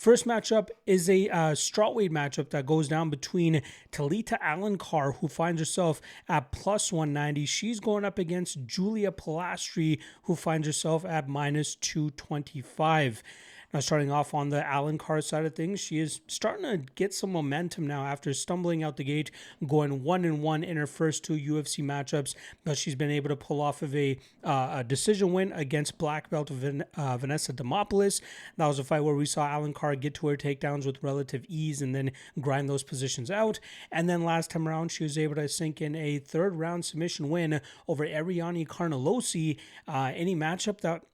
First matchup is a strawweight matchup that goes down between Talita Alencar, who finds herself at plus 190. She's going up against Julia Polastri, who finds herself at minus 225. Now, starting off on the Alencar side of things, she is starting to get some momentum now after stumbling out the gate, going 1-1 in her first two UFC matchups. But she's been able to pull off of a decision win against black belt Vanessa Demopoulos. That was a fight where we saw Alencar get to her takedowns with relative ease and then grind those positions out. And then last time around, she was able to sink in a third round submission win over Ariane Carnelossi. Any matchup that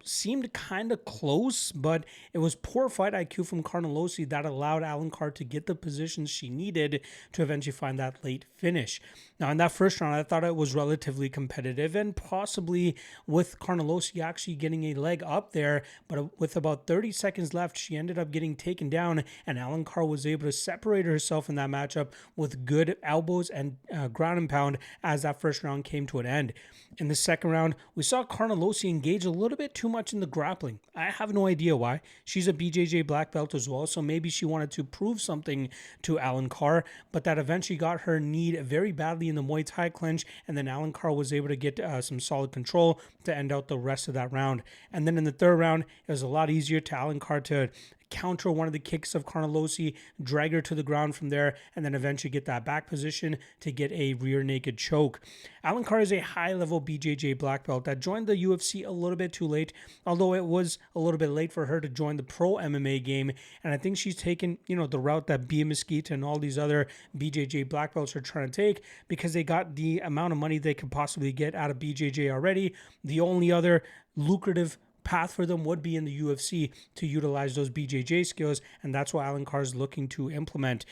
seemed kind of close, but it was poor fight IQ from Carnelossi that allowed Alencar to get the positions she needed to eventually find that late finish. Now, in that first round, I thought it was relatively competitive and possibly with Carnelossi actually getting a leg up there, but with about 30 seconds left, she ended up getting taken down, and Alencar was able to separate herself in that matchup with good elbows and ground and pound as that first round came to an end. In the second round, we saw Carnelossi engage a little bit too much in the grappling. I have no idea why. She's a BJJ black belt as well, so maybe she wanted to prove something to Alencar, but that eventually got her kneed very badly in the Muay Thai clinch, and then Alencar was able to get some solid control to end out the rest of that round. And then in the third round, it was a lot easier to Alencar to counter one of the kicks of Carnelossi, drag her to the ground from there, and then eventually get that back position to get a rear naked choke. Alencar is a high-level BJJ black belt that joined the UFC a little bit too late, although it was a little bit late for her to join the pro MMA game, and I think she's taken, the route that Bia Mesquita and all these other BJJ black belts are trying to take because they got the amount of money they could possibly get out of BJJ already. The only other lucrative path for them would be in the UFC to utilize those BJJ skills, and that's what Alencar is looking to implement.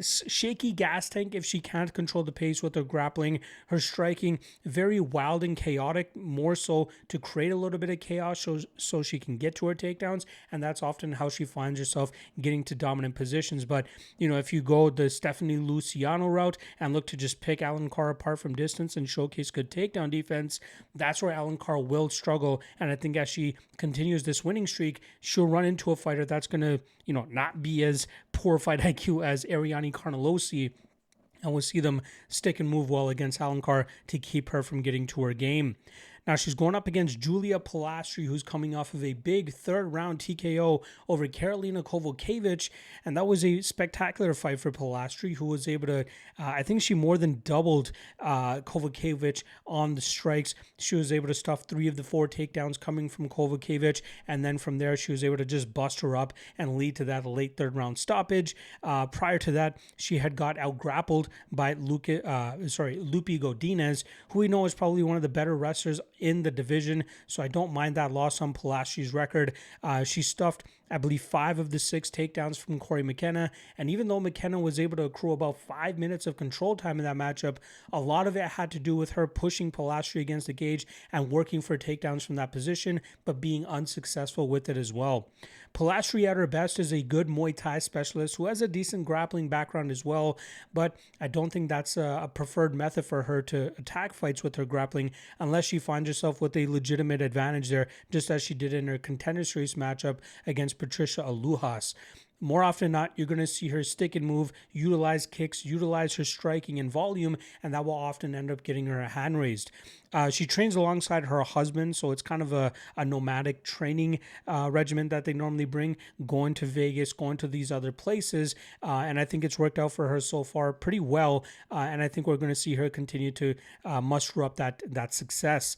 Shaky gas tank if she can't control the pace with her grappling. Her striking, very wild and chaotic, more so to create a little bit of chaos so she can get to her takedowns, and that's often how she finds herself getting to dominant positions. But, if you go the Stephanie Luciano route and look to just pick Alencar apart from distance and showcase good takedown defense, that's where Alencar will struggle, and I think as she continues this winning streak, she'll run into a fighter that's going to, not be as poor fight IQ as Ariane Carnelossi, and we'll see them stick and move well against Alencar to keep her from getting to her game. Now, she's going up against Julia Polastri, who's coming off of a big third-round TKO over Karolina Kowalkiewicz, and that was a spectacular fight for Polastri, who was able to, I think she more than doubled Kowalkiewicz on the strikes. She was able to stuff 3 of the 4 takedowns coming from Kowalkiewicz, and then from there, she was able to just bust her up and lead to that late third-round stoppage. Prior to that, she had got out-grappled by Lupe Godinez, who we know is probably one of the better wrestlers in the division, so I don't mind that loss on Polastri's record. She stuffed, I believe, 5 of the 6 takedowns from Corey McKenna, and even though McKenna was able to accrue about 5 minutes of control time in that matchup, a lot of it had to do with her pushing Polastri against the cage and working for takedowns from that position, but being unsuccessful with it as well. Polastri at her best is a good Muay Thai specialist who has a decent grappling background as well, but I don't think that's a preferred method for her to attack fights with her grappling unless she finds herself with a legitimate advantage there, just as she did in her Contender Series matchup against Patricia Alujas. More often than not, you're going to see her stick and move, utilize kicks, utilize her striking and volume, and that will often end up getting her a hand raised. She trains alongside her husband, so it's kind of a nomadic training regimen that they normally bring, going to Vegas, going to these other places, and I think it's worked out for her so far pretty well, and I think we're going to see her continue to muster up that success.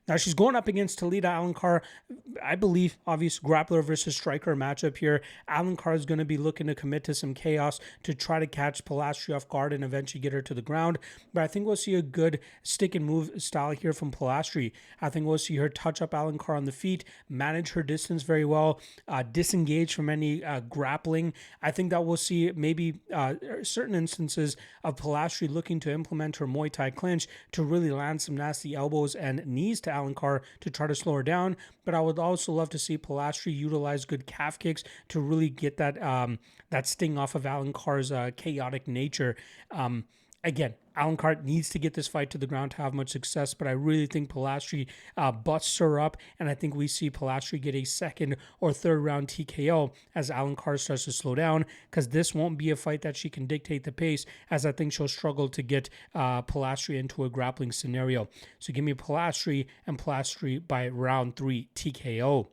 Now, she's going up against Talita Alencar. I believe, obvious grappler versus striker matchup here. Alencar is going to be looking to commit to some chaos to try to catch Polastri off guard and eventually get her to the ground. But I think we'll see a good stick and move style here from Polastri. I think we'll see her touch up Alencar on the feet, manage her distance very well, disengage from any grappling. I think that we'll see maybe certain instances of Polastri looking to implement her Muay Thai clinch to really land some nasty elbows and knees to Alencar to try to slow her down, but I would also love to see Polastri utilize good calf kicks to really get that sting off of Alencar's chaotic nature. Again, Alencar needs to get this fight to the ground to have much success, but I really think Polastri busts her up, and I think we see Polastri get a second or third round TKO as Alencar starts to slow down, because this won't be a fight that she can dictate the pace, as I think she'll struggle to get Polastri into a grappling scenario. So give me Polastri, and Polastri by round 3 TKO.